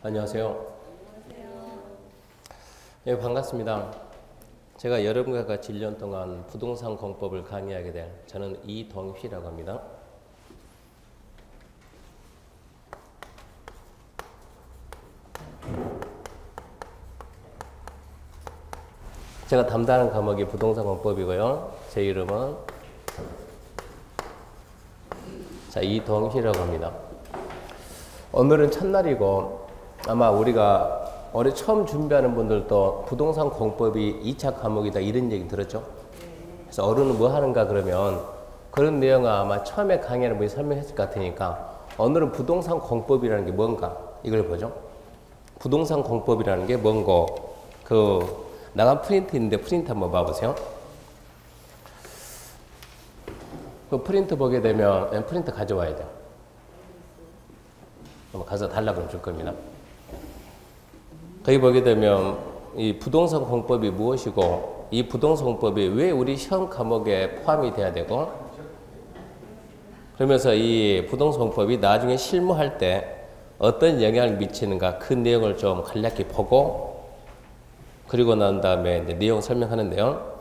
안녕하세요. 네, 반갑습니다. 제가 여러분과 같이 1년 동안 부동산 공법을 강의하게 된 저는 이동휘라고 합니다. 제가 담당하는 과목이 부동산 공법이고요. 제 이름은 이동휘라고 합니다. 오늘은 첫날이고 아마 우리가 올해 처음 준비하는 분들도 부동산 공법이 2차 과목이다 이런 얘기 들었죠? 그래서 어른은 뭐 하는가 그러면 그런 내용을 아마 처음에 강의하는 분이 설명했을 것 같으니까 오늘은 부동산 공법이라는 게 뭔가 이걸 보죠. 부동산 공법이라는 게 뭔고 나간 프린트 있는데 프린트 한번 봐보세요. 그 프린트 보게 되면 프린트 가져와야 돼요. 가서 달라고 그러면 줄 겁니다. 거기 보게 되면 이 부동산 공법이 무엇이고 이 부동산 공법이 왜 우리 시험 과목에 포함이 돼야 되고 그러면서 이 부동산 공법이 나중에 실무할 때 어떤 영향을 미치는가 그 내용을 좀 간략히 보고 그리고 난 다음에 이제 내용 설명하는데요.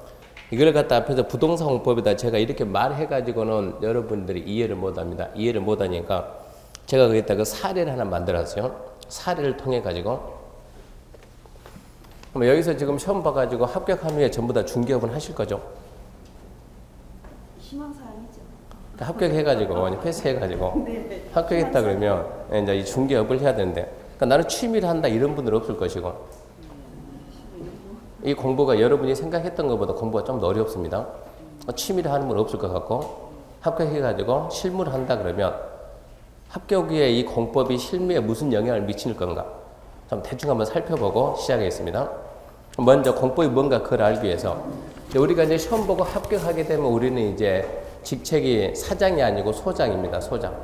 이걸 갖다 앞에서 부동산 공법이다 제가 이렇게 말해가지고는 여러분들이 이해를 못합니다. 이해를 못하니까 제가 거기다 그 사례를 하나 만들었어요. 사례를 통해 가지고 여기서 지금 시험 봐가지고 합격한 후에 전부 다 중개업은 하실 거죠? 희망사항이죠. 합격해가지고 패스해가지고 네. 합격했다 그러면 이제 이 중개업을 해야 되는데 그러니까 나는 취미를 한다 이런 분들 없을 것이고 이 공부가 여러분이 생각했던 것보다 공부가 좀 더 어렵습니다. 취미를 하는 분 없을 것 같고 합격해가지고 실무를 한다 그러면 합격 후에 이 공법이 실무에 무슨 영향을 미칠 건가 좀 대충 한번 살펴보고 시작하겠습니다. 먼저 공법이 뭔가 그걸 알기 위해서 우리가 이제 시험 보고 합격하게 되면 우리는 이제 직책이 사장이 아니고 소장입니다. 소장.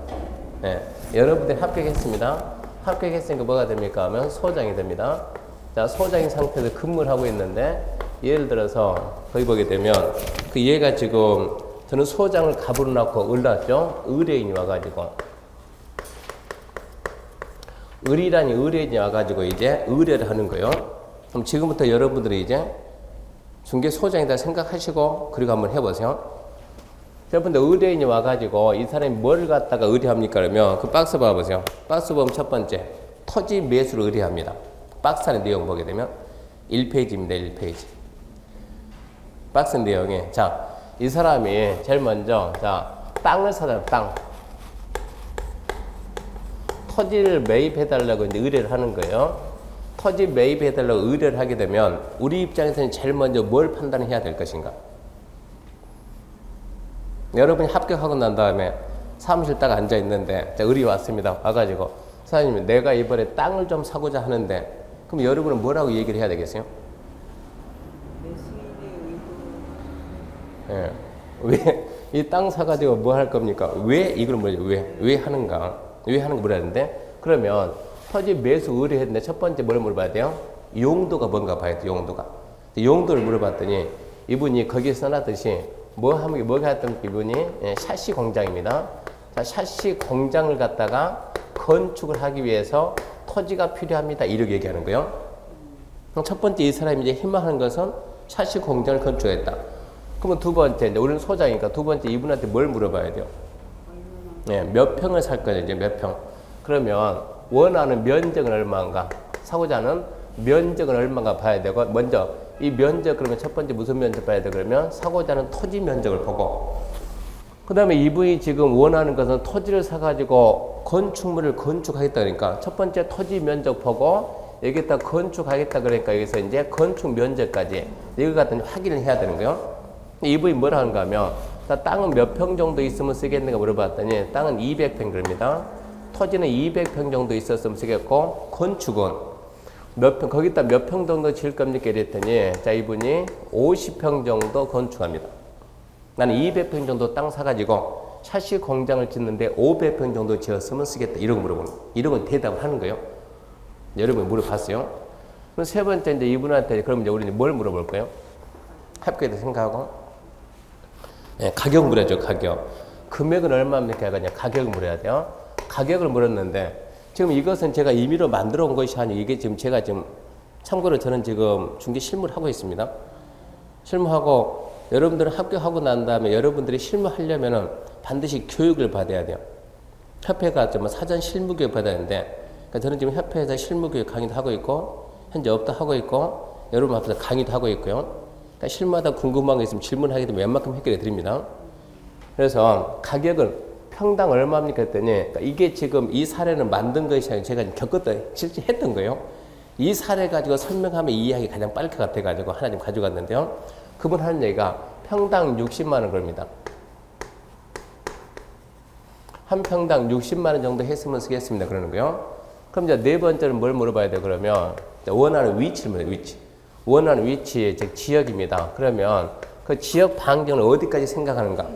네. 여러분들이 합격했습니다. 합격했으니까 뭐가 됩니까? 하면 소장이 됩니다. 자, 소장인 상태에서 근무를 하고 있는데 예를 들어서 거기 보게 되면 그 얘가 지금 저는 소장을 갑으로 놓고 올랐죠. 의뢰인이 와가지고 의뢰인이 와가지고 이제 의뢰를 하는 거예요. 그럼 지금부터 여러분들이 이제 중개 소장이다 생각하시고 그리고 한번 해보세요. 여러분들 의뢰인이 와가지고 이 사람이 뭘 갖다가 의뢰합니까? 그러면 그 박스 봐보세요. 박스 보면 첫 번째 토지 매수를 의뢰합니다. 박스 안에 내용 보게 되면 1페이지입니다. 1페이지. 박스 내용에 자, 이 사람이 제일 먼저 땅을 사잖아요. 땅. 토지를 매입해달라고 이제 의뢰를 하는 거예요. 토지 매입해달라고 의뢰를 하게 되면 우리 입장에서는 제일 먼저 뭘 판단해야 될 것인가? 여러분이 합격하고 난 다음에 사무실 딱 앉아 있는데 의뢰 왔습니다. 와가지고 사장님 내가 이번에 땅을 좀 사고자 하는데 그럼 여러분은 뭐라고 얘기를 해야 되겠어요? 예. 왜 이 땅 사가지고 뭐 할 겁니까? 왜 이걸 뭐죠? 왜 하는가? 왜 하는 거 물어야 되는데 그러면 토지 매수 의뢰했는데 첫 번째 뭘 물어봐야 돼요? 용도가 뭔가 봐야 돼요. 용도를 물어봤더니 이분이 거기에 써놨듯이 뭐가 했던 이분이 샤시 공장입니다. 자, 샤시 공장을 갖다가 건축을 하기 위해서 토지가 필요합니다. 이렇게 얘기하는 거예요. 첫 번째 이 사람이 이제 희망하는 것은 샤시 공장을 건축했다. 그러면 두 번째 이제 우리는 소장이니까 두 번째 이분한테 뭘 물어봐야 돼요? 네, 몇 평을 살 거냐 이제 몇 평. 그러면 원하는 면적은 얼마인가? 사고자 하는 면적은 얼마인가 봐야 되고 먼저 이 면적 그러면 첫 번째 무슨 면적 봐야 돼? 그러면 사고자 하는 토지 면적을 보고 그 다음에 이분이 지금 원하는 것은 토지를 사가지고 건축물을 건축하겠다 그러니까 첫 번째 토지 면적 보고 여기다 건축하겠다 그러니까 여기서 이제 건축 면적까지 이거 같은 확인을 해야 되는 거예요. 이분이 뭐라 하는가 하면 땅은 몇 평 정도 있으면 쓰겠는가 물어봤더니 땅은 200평 그럽니다. 토지는 200평 정도 있었으면 쓰겠고 건축은 몇 평, 거기다 몇 평 정도 지을 겁니까? 이랬더니 자 이분이 50평 정도 건축합니다. 나는 200평 정도 땅 사가지고 샤시 공장을 짓는데 500평 정도 지었으면 쓰겠다. 이런 거 물어보는 거예요. 이런 건 대답을 하는 거예요. 여러분이 물어봤어요. 그럼 세 번째 이제 이분한테 그럼 이제 우리는 뭘 물어볼 거예요? 합격에 대해 생각하고 네, 가격 물어야죠. 가격. 금액은 얼마입니까? 그냥 가격을 물어야 돼요. 가격을 물었는데 지금 이것은 제가 임의로 만들어 온 것이 아니고 이게 지금 제가 지금 참고로 저는 지금 중개 실무를 하고 있습니다. 실무하고 여러분들은 합격하고 난 다음에 여러분들이 실무하려면은 반드시 교육을 받아야 돼요. 협회가 좀 사전 실무 교육 받아야 되는데 그러니까 저는 지금 협회에서 실무 교육 강의도 하고 있고 현재 업도 하고 있고 여러분 앞에서 강의도 하고 있고요. 그러니까 실무하다 궁금한 게 있으면 질문하게 되면 웬만큼 해결해 드립니다. 그래서 가격은 평당 얼마입니까 했더니 그러니까 이게 지금 이 사례는 만든 것이 아니라 제가 겪었다 실제 했던 거예요. 이 사례 가지고 설명하면 이 이야기 가장 빨리 것 같아 가지고 하나 좀 가져갔는데요. 그분 하는 얘기가 평당 60만 원 그럽니다. 한 평당 60만 원 정도 했으면 쓰겠습니다 그러는 거예요. 그럼 이제 네 번째는 뭘 물어봐야 돼 그러면 원하는 위치를 물어요. 위치. 원하는 위치 즉 지역입니다. 그러면 그 지역 반경을 어디까지 생각하는가?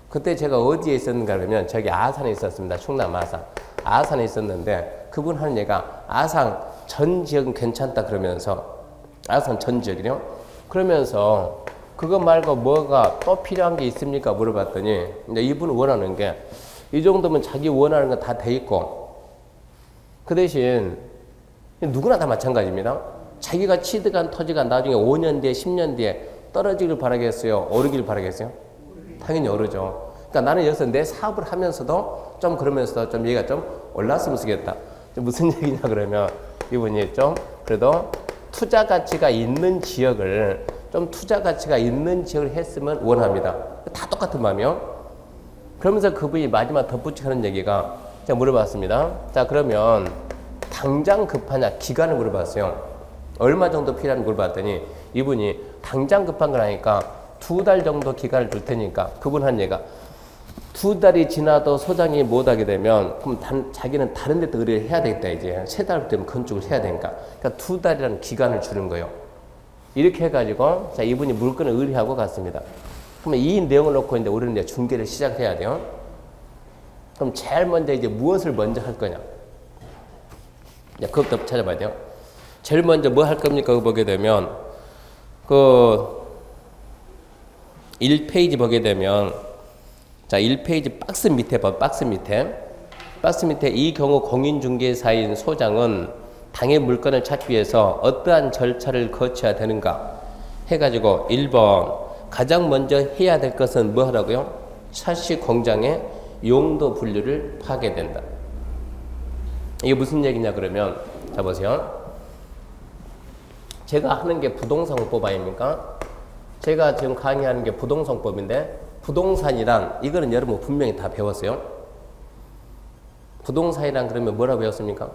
그때 제가 어디에 있었는가 그러면 저기 아산에 있었습니다. 충남 아산. 아산에 있었는데 그분 하는 얘기가 아산 전 지역은 괜찮다 그러면서 아산 전 지역이요. 그러면서 그거 말고 뭐가 또 필요한 게 있습니까? 물어봤더니 이제 이분은 원하는 게 이 정도면 자기 원하는 거 다 돼 있고 그 대신 누구나 다 마찬가지입니다. 자기가 취득한 토지가 나중에 5년 뒤에 10년 뒤에 떨어지길 바라겠어요? 오르길 바라겠어요? 당연히 오르죠. 그러니까 나는 여기서 내 사업을 하면서도 좀 그러면서도 좀 얘가 좀 올랐으면 쓰겠다. 무슨 얘기냐 그러면 이분이 좀 그래도 투자 가치가 있는 지역을 좀 투자 가치가 있는 지역을 했으면 원합니다. 다 똑같은 마음이요. 그러면서 그분이 마지막 덧붙이고 하는 얘기가 제가 물어봤습니다. 자 그러면 당장 급하냐 기간을 물어봤어요. 얼마 정도 필요한지 물어봤더니 이분이 당장 급한 거라니까 2달 정도 기간을 줄 테니까 그분 한 얘기가 2달이 지나도 소장이 못하게 되면 그럼 자기는 다른 데도 의뢰를 해야 되겠다 이제 3달 되면 건축을 해야 되니까 그러니까 2달이라는 기간을 주는 거예요. 이렇게 해가지고 자 이분이 물건을 의뢰하고 갔습니다. 그러면 이 내용을 놓고 이제 우리는 이제 중개를 시작해야 돼요. 그럼 제일 먼저 이제 무엇을 먼저 할 거냐? 이제 그것부터 찾아봐야 돼요. 제일 먼저 뭐 할 겁니까? 그거 보게 되면 그 1페이지 보게 되면 자 1페이지 박스 밑에 봐. 박스 밑에 이 경우 공인중개사인 소장은 당의 물건을 찾기 위해서 어떠한 절차를 거쳐야 되는가 해가지고 1번 가장 먼저 해야 될 것은 뭐 하라고요? 샤시 공장의 용도 분류를 하게 된다. 이게 무슨 얘기냐 그러면 자 보세요. 제가 하는 게 부동산법 아닙니까? 제가 지금 강의하는 게 부동산법인데 부동산이란 이거는 여러분 분명히 다 배웠어요. 부동산이란 그러면 뭐라고 배웠습니까?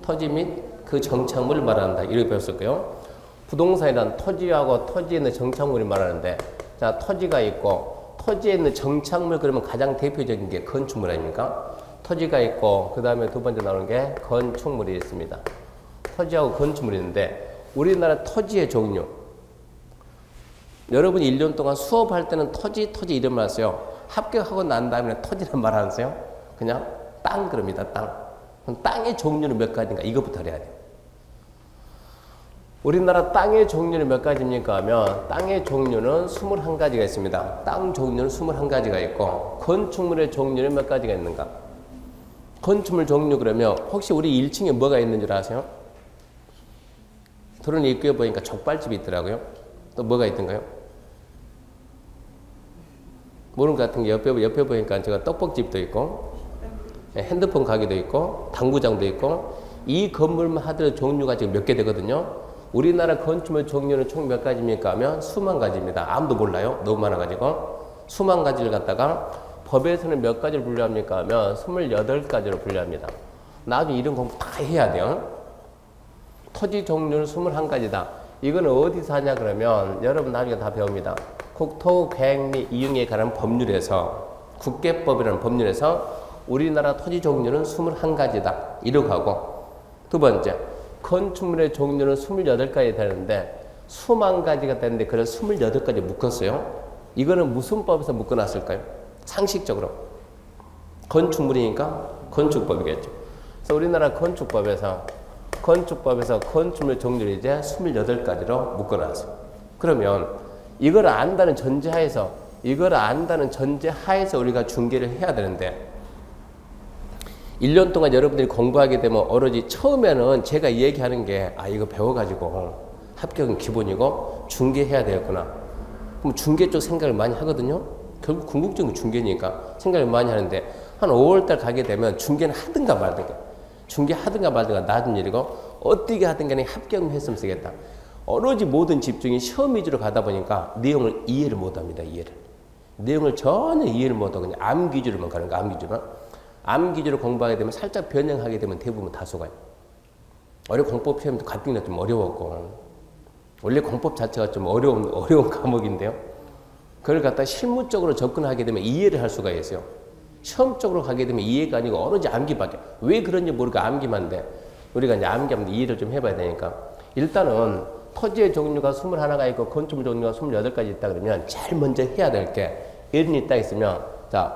토지 및 그 정착물을 말한다. 이렇게 배웠을 거예요. 부동산이란 토지하고 토지에 있는 정착물을 말하는데 자 토지가 있고 토지에 있는 정착물 그러면 가장 대표적인 게 건축물 아닙니까? 토지가 있고 그 다음에 두 번째 나오는 게 건축물이 있습니다. 토지하고 건축물이 있는데 우리나라 토지의 종류 여러분이 1년 동안 수업할 때는 토지 이름을 하세요. 합격하고 난 다음에 토지란 말 안 하세요? 그냥 땅 그럽니다. 땅. 그럼 땅의 종류는 몇 가지인가? 이것부터 알아야 돼요. 우리나라 땅의 종류는 몇 가지입니까 하면 땅의 종류는 21가지가 있습니다. 땅 종류는 21가지가 있고 건축물의 종류는 몇 가지가 있는가? 건축물 종류 그러면 혹시 우리 1층에 뭐가 있는 줄 아세요? 들어오는 입구에 보니까 족발집이 있더라고요. 또 뭐가 있던가요? 모르는 것 같은 게 옆에 보니까 제가 떡볶집도 있고 핸드폰 가게도 있고 당구장도 있고 이 건물만 하더라도 종류가 지금 몇 개 되거든요. 우리나라 건축물 종류는 총 몇 가지입니까 하면 수만 가지입니다. 아무도 몰라요. 너무 많아가지고 수만 가지를 갖다가 법에서는 몇 가지를 분류합니까 하면 28가지로 분류합니다. 나중에 이런 공부 다 해야 돼요. 토지 종류는 21가지다. 이거는 어디서 하냐 그러면 여러분 나중에 다 배웁니다. 국토계획 및 이용에 관한 법률에서 국계법이라는 법률에서 우리나라 토지 종류는 21가지다. 이러고 하고 두 번째 건축물의 종류는 28가지 되는데 수만 가지가 되는데 그걸 28가지 묶었어요. 이거는 무슨 법에서 묶어놨을까요? 상식적으로 건축물이니까 건축법이겠죠. 그래서 우리나라 건축법에서 건축물 종류를 이제 28가지로 묶어놨어요. 그러면 이걸 안다는 전제하에서 우리가 중개를 해야 되는데 1년 동안 여러분들이 공부하게 되면 오로지 처음에는 제가 얘기하는 게 이거 배워가지고 합격은 기본이고 중개해야 되겠구나. 그럼 중개 쪽 생각을 많이 하거든요. 결국 궁극적인 중개니까 생각을 많이 하는데 한 5월달 가게 되면 중개는 하든가 말든가 중개하든가 말든가 낮은 일이고 어떻게 하든 간에 합격만 했으면 쓰겠다. 오로지 모든 집중이 시험 위주로 가다 보니까 내용을 이해를 못합니다. 내용을 전혀 이해를 못하고 그냥 암 위주로만 가는 거야. 암 위주로 공부하게 되면 살짝 변형하게 되면 대부분 다 속아요. 원래 공법 시험도 가뜩이나 좀 어려웠고 원래 공법 자체가 좀 어려운 과목인데요. 그걸 갖다 실무적으로 접근하게 되면 이해를 할 수가 있어요. 시험적으로 가게 되면 이해가 아니고 오로지 암기밖에. 왜 그런지 모르고 암기만 돼. 우리가 이제 암기하면 이해를 좀 해봐야 되니까. 일단은 토지의 종류가 21가지 있고 건축물 종류가 28가지 있다 그러면 제일 먼저 해야 될 게 의뢰인이 딱 있으면 자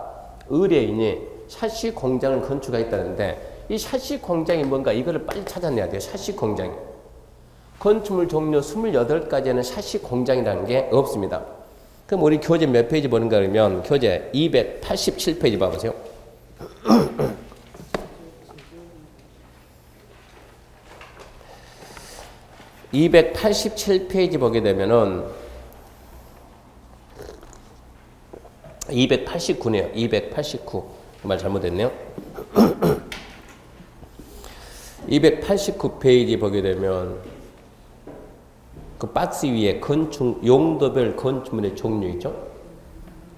의뢰인이 샤시 공장을 건축하겠다는데 이 샤시 공장이 뭔가 이거를 빨리 찾아내야 돼요. 샤시 공장이. 건축물 종류 28가지에는 샤시 공장이라는 게 없습니다. 그럼 우리 교재 몇 페이지 보는가 그러면 교재 287페이지 봐보세요. 287페이지 보게 되면은 289네요. 289. 말 잘못했네요. 289페이지 보게 되면 그 박스 위에 건축 용도별 건축물의 종류 있죠.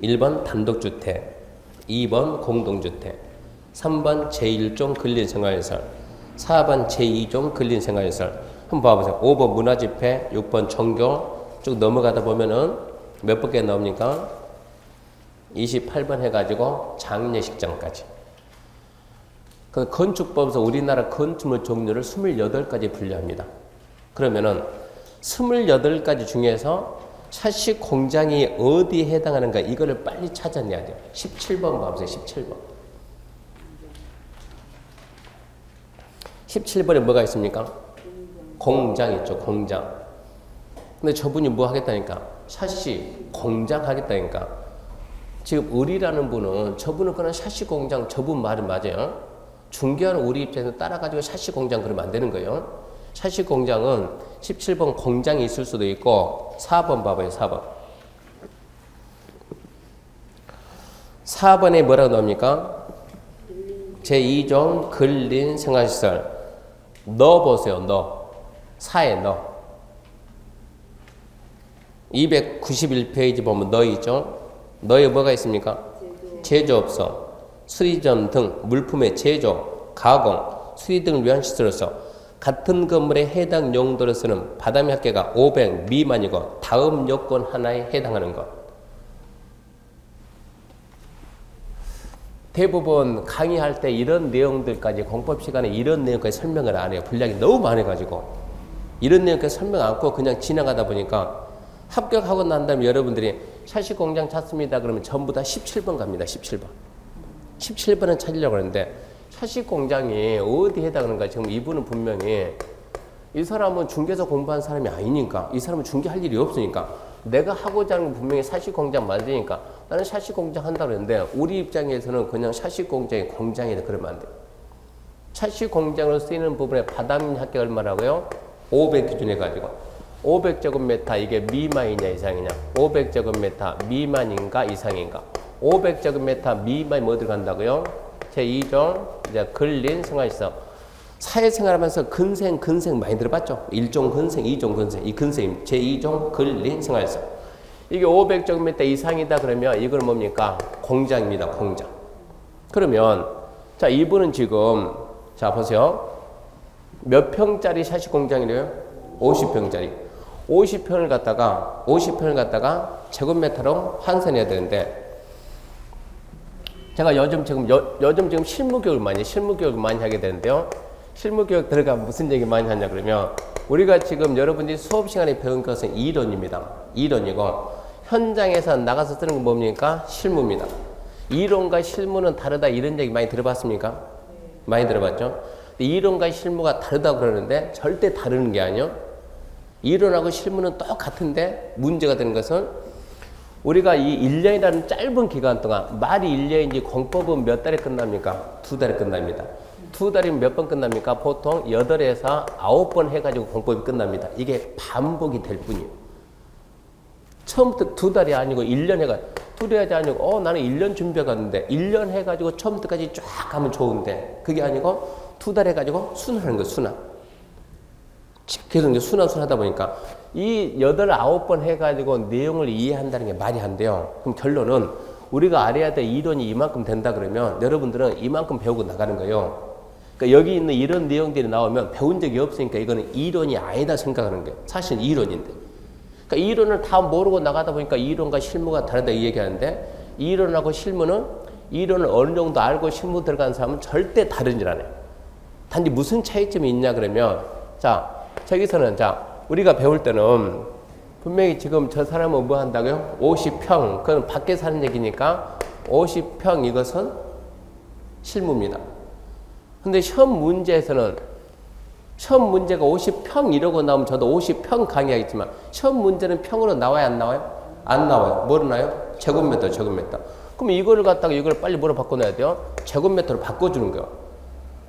1번 단독주택, 2번 공동주택, 3번 제1종 근린생활시설, 4번 제2종 근린생활시설. 한번 봐보세요. 5번 문화집회, 6번 종교 쭉 넘어가다 보면은 몇 번께 나옵니까? 28번 해가지고 장례식장까지. 그 건축법에서 우리나라 건축물 종류를 28가지 분류합니다. 그러면은 28가지 중에서 샤시 공장이 어디에 해당하는가 이거를 빨리 찾아내야 돼요. 17번 봐보세요. 17번. 17번에 뭐가 있습니까? 공장 있죠. 공장. 근데 저분이 뭐 하겠다니까? 샤시 공장 하겠다니까. 지금 의리라는 분은 저분은 그냥 샤시 공장 저분 말은 맞아요. 중개하는 우리 입장에서 따라가지고 샤시 공장 그러면 안 되는 거예요. 샤시 공장은 17번 공장이 있을 수도 있고 4번 봐봐요. 4번. 4번에 뭐라고 나옵니까? 제2종 근린생활시설. 넣어보세요. 넣어. 4에 넣어. 291페이지 보면 넣어 있죠? 너에 뭐가 있습니까? 제조업소, 수리점 등 물품의 제조, 가공, 수리 등을 위한 시설로서 같은 건물에 해당 용도로서는 바다미 합계가 500 미만이고 다음 요건 하나에 해당하는 것. 대부분 강의할 때 이런 내용들까지 공법 시간에 이런 내용까지 설명을 안 해요. 분량이 너무 많아가지고 이런 내용까지 설명 안 하고 그냥 지나가다 보니까 합격하고 난 다음에 여러분들이 샤시 공장 찾습니다. 그러면 전부 다 17번 갑니다. 17번. 17번은 찾으려고 하는데 샤시 공장이 어디에 해당하는가? 지금 이분은 분명히 이 사람은 중개사 공부한 사람이 아니니까 이 사람은 중개할 일이 없으니까 내가 하고자 하는 건 분명히 샤시 공장 만드니까 나는 샤시 공장 한다고 했는데 우리 입장에서는 그냥 샤시 공장이 공장이다 그러면 안 돼요. 샤시 공장으로 쓰이는 부분에 바닥면 합계 얼마라고요? 500 기준해 가지고 500제곱미터 이게 미만이냐 이상이냐 500제곱미터 미만인가 이상인가 500제곱미터 미만이 뭐 들어간다고요? 제2종 이제 근린생활시설 사회생활하면서 근생 많이 들어봤죠? 1종 근생 2종 근생 이 근생 제2종 근린생활시설 이게 500제곱미터 이상이다 그러면 이건 뭡니까? 공장입니다. 공장. 그러면 자 이분은 지금 자 보세요. 몇 평짜리 샤시 공장이래요? 50평짜리. 50평을 갖다가 제곱미터로 환산해야 되는데 제가 요즘 지금 실무교육을 많이 하게 되는데요. 실무교육 들어가면 무슨 얘기 많이 하냐 그러면 우리가 지금 여러분들이 수업 시간에 배운 것은 이론입니다. 이론이고 현장에서 나가서 쓰는 건 뭡니까? 실무입니다. 이론과 실무는 다르다 이런 얘기 많이 들어봤습니까? 많이 들어봤죠? 이론과 실무가 다르다고 그러는데 절대 다르는 게 아니에요. 이론하고 실무는 똑같은데 문제가 되는 것은 우리가 이 1년이라는 짧은 기간 동안 말이 1년인지 공법은 몇 달에 끝납니까? 2달에 끝납니다. 2달이면 몇 번 끝납니까? 보통 8에서 9번 해가지고 공법이 끝납니다. 이게 반복이 될 뿐이에요. 처음부터 2달이 아니고 1년 해가지고 2달이 아니고 나는 1년 준비해갔는데 1년 해가지고 처음부터까지 쫙 가면 좋은데 그게 아니고 2달 해가지고 순환하는 거예요. 순환. 계속 이제 순환 하다 보니까 이 8, 9번 해가지고 내용을 이해한다는 게 말이 안 돼요. 그럼 결론은 우리가 알아야 될 이론이 이만큼 된다 그러면 여러분들은 이만큼 배우고 나가는 거예요. 그러니까 여기 있는 이런 내용들이 나오면 배운 적이 없으니까 이거는 이론이 아니다 생각하는 거예요. 사실은 이론인데. 그러니까 이론을 다 모르고 나가다 보니까 이론과 실무가 다르다 이 얘기하는데 이론하고 실무는 이론을 어느 정도 알고 실무 들어간 사람은 절대 다른 줄 알아요. 단지 무슨 차이점이 있냐 그러면 자 저기서는 자 우리가 배울 때는 분명히 지금 저 사람은 뭐 한다고요? 50평. 그건 밖에 사는 얘기니까 50평 이것은 실무입니다. 근데 시험 문제에서는 시험 문제가 50평 이러고 나오면 저도 50평 강의하겠지만 시험 문제는 평으로 나와요? 안 나와요? 안 나와요. 뭐로 나와요? 제곱미터, 제곱미터. 그럼 이거를 갖다가 이걸 빨리 뭐로 바꿔놔야 돼요? 제곱미터로 바꿔주는 거예요.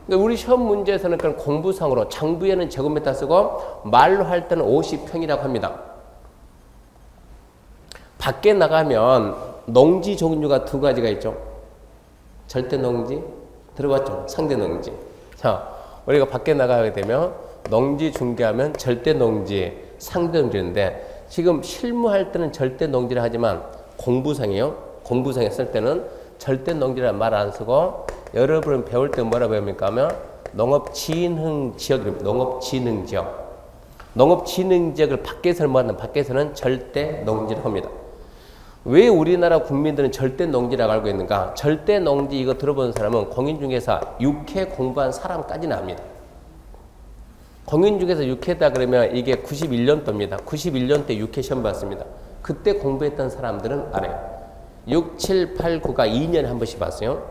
그러니까 우리 시험 문제에서는 그런 공부상으로 장부에는 제곱미터 쓰고 말로 할 때는 50평이라고 합니다. 밖에 나가면 농지 종류가 2가지가 있죠. 절대 농지, 들어봤죠? 상대 농지. 자, 우리가 밖에 나가게 되면 농지 중개하면 절대 농지, 상대 농지인데 지금 실무할 때는 절대 농지를 하지만 공부상이요. 공부상에 쓸 때는 절대 농지라는 말 안 쓰고 여러분은 배울 때 뭐라 배웁니까 하면 농업진흥지역입니다. 농업진흥지역. 농업진흥지역을 밖에서 말하는 밖에서는 절대 농지를 합니다. 왜 우리나라 국민들은 절대 농지라고 알고 있는가? 절대 농지 이거 들어본 사람은 공인중개사 6회 공부한 사람까지는 압니다. 공인중개사 6회다 그러면 이게 91년도입니다. 91년도에 6회 시험 봤습니다. 그때 공부했던 사람들은 알아요. 6, 7, 8, 9가 2년에 한 번씩 봤어요.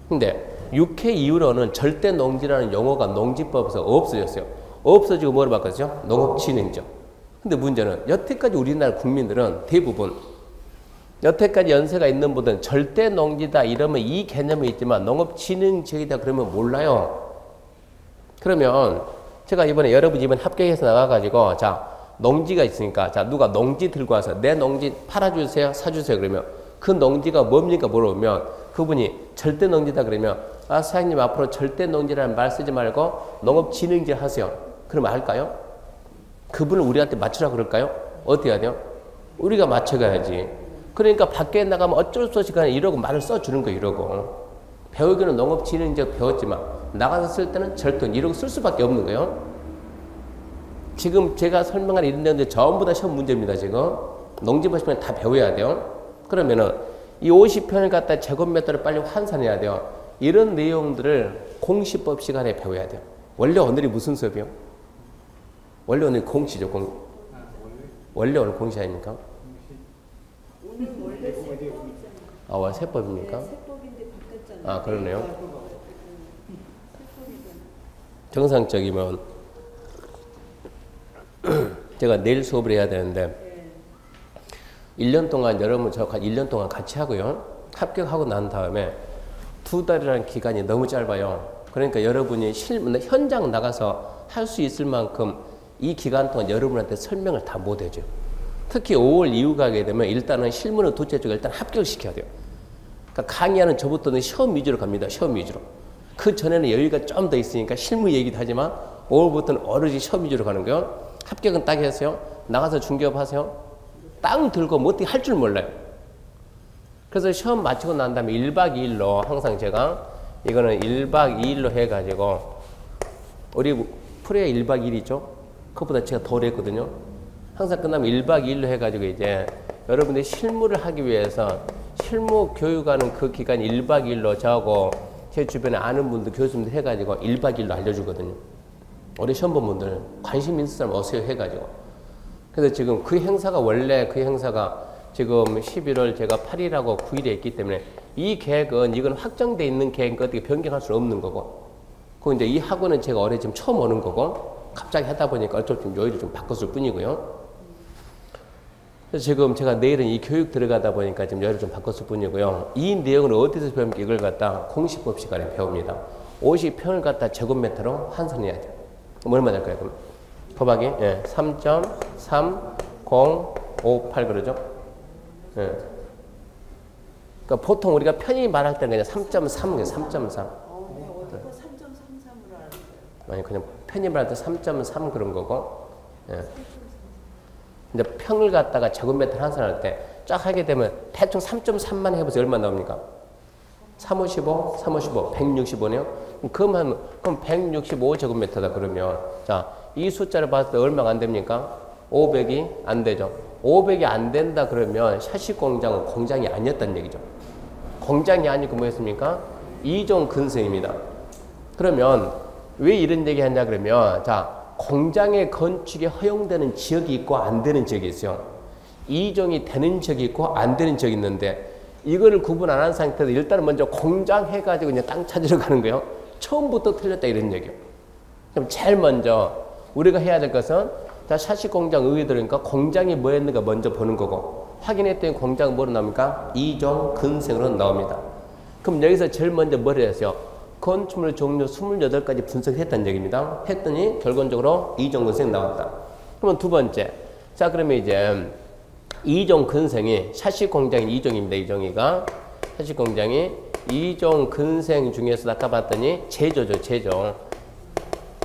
근데 6회 이후로는 절대 농지라는 용어가 농지법에서 없어졌어요. 없어지고 뭐로 바꿨죠? 농업진흥지역. 근데 문제는 여태까지 우리나라 국민들은 대부분 여태까지 연세가 있는 분들은 절대 농지다 이러면 이 개념이 있지만 농업진흥지역이다 그러면 몰라요. 그러면 제가 이번에 여러분 이번에 합격해서 나가가지고 자 농지가 있으니까 자 누가 농지 들고 와서 내 농지 팔아주세요 사주세요 그러면 그 농지가 뭡니까 물어보면 그분이 절대 농지다 그러면 아 사장님 앞으로 절대 농지라는 말 쓰지 말고 농업진흥지 하세요. 그러면 할까요? 그분을 우리한테 맞추라고 그럴까요? 어떻게 해야 돼요? 우리가 맞춰가야지. 그러니까 밖에 나가면 어쩔 수 없이 그냥 이러고 말을 써주는 거예요. 이러고. 배우기는 농업진흥지역 배웠지만 나가서 쓸 때는 절대 이러고 쓸 수밖에 없는 거예요. 지금 제가 설명한 이런 내용들 전부 다 시험 문제입니다. 지금. 농지 보시면 다 배워야 돼요. 그러면은 이 50편을 갖다 제곱미터를 빨리 환산해야 돼요. 이런 내용들을 공시법 시간에 배워야 돼요. 원래 오늘이 무슨 수업이요? 원래 오늘 공시죠. 원래 오늘 공시 아닙니까? 오늘 원래 세법이잖아요. 아, 와 세법입니까? 네, 세법인데 바꿨잖아요. 아, 그러네요. 세법이잖아요. 정상적이면 제가 내일 수업을 해야 되는데 네. 1년 동안 여러분 저 1년 동안 같이 하고요. 합격하고 난 다음에 2달이라는 기간이 너무 짧아요. 그러니까 여러분이 현장 나가서 할 수 있을 만큼 이 기간 동안 여러분한테 설명을 다 못 해줘요. 특히 5월 이후 가게 되면 일단은 실무는 둘째 쪽에 일단 합격시켜야 돼요. 그러니까 강의하는 저부터는 시험 위주로 갑니다. 시험 위주로. 그 전에는 여유가 좀 더 있으니까 실무 얘기도 하지만 5월부터는 오로지 시험 위주로 가는 거예요. 합격은 딱 했어요. 나가서 중개업 하세요. 땅 들고 뭐 어떻게 할 줄 몰라요. 그래서 시험 마치고 난 다음에 1박 2일로 항상 제가 이거는 1박 2일로 해가지고 우리 프로에 1박 2일이죠. 그것보다 제가 덜 했거든요. 항상 끝나면 1박 2일로 해가지고 이제 여러분들이 실무를 하기 위해서 실무 교육하는 그 기간 1박 2일로 저하고 제 주변에 아는 분들 교수님들 해가지고 1박 2일로 알려주거든요. 우리 시험 본 분들 관심 있는 사람 오세요 해가지고. 그래서 지금 그 행사가 원래 그 행사가 지금 11월 제가 8일하고 9일에 있기 때문에 이 계획은 이건 확정돼 있는 계획이니까 어떻게 변경할 수는 없는 거고. 그 이제 이 학원은 제가 올해 지금 처음 오는 거고 갑자기 하다 보니까 어쩔 수 없이 요일을 좀 바꿨을 뿐이고요. 그래서 지금 제가 내일은 이 교육 들어가다 보니까 지금 열을 좀 바꿨을 뿐이고요. 이 내용을 어디서 배웁니까? 이걸 갖다 공식법 시간에 배웁니다. 50평을 갖다 제곱미터로 환산해야 돼요. 그럼 얼마 될까요? 그럼 더하기 3.3058 그러죠? 예. 그러니까 보통 우리가 편히 말할 때는 그냥 3.3이에요. 3.3. 어디서 3.33으로 알았어요? 아니 그냥 편히 말할 때 3.3 그런 거고. 예. 이제 평을 갖다가 제곱미터 환산할 때 쫙 하게 되면 대충 3.3만 해보세요. 얼마 나옵니까? 355, 355, 165네요. 그럼 165 제곱미터다 그러면 자, 이 숫자를 봤을 때 얼마가 안 됩니까? 500이 안 되죠. 500이 안 된다 그러면 샤시 공장은 공장이 아니었다는 얘기죠. 공장이 아니고 뭐였습니까? 이종 근성입니다. 그러면 왜 이런 얘기 하냐 그러면 자, 공장의 건축에 허용되는 지역이 있고 안 되는 지역이 있어요. 이종이 되는 지역이 있고 안 되는 지역이 있는데 이거를 구분 안 한 상태에서 일단은 먼저 공장 해가지고 그냥 땅 찾으러 가는 거예요. 처음부터 틀렸다 이런 얘기예요. 그럼 제일 먼저 우리가 해야 될 것은 자, 샤시 공장 의의 들으니까 공장이 뭐였는가 먼저 보는 거고 확인했더니 공장은 뭐로 나옵니까? 이종 근생으로 나옵니다. 그럼 여기서 제일 먼저 뭐를 했어요? 건축물 종류 28가지 분석했다는 얘기입니다. 했더니 결론적으로 이종 근생 나왔다. 그러면 두 번째. 자, 그러면 이제 이종 근생이 샤시 공장이 이종입니다. 이종이가 샤시 공장이 이종 근생 중에서 아까 봤더니 제조죠. 제조.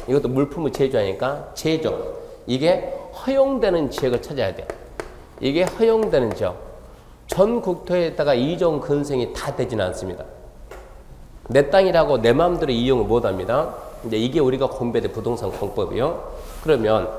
이것도 물품을 제조하니까 제조. 이게 허용되는 지역을 찾아야 돼요. 이게 허용되는 지역. 전 국토에다가 이종 근생이 다 되지는 않습니다. 내 땅이라고 내 마음대로 이용을 못합니다. 이제 이게 우리가 공부해야 될 부동산 공법이요. 그러면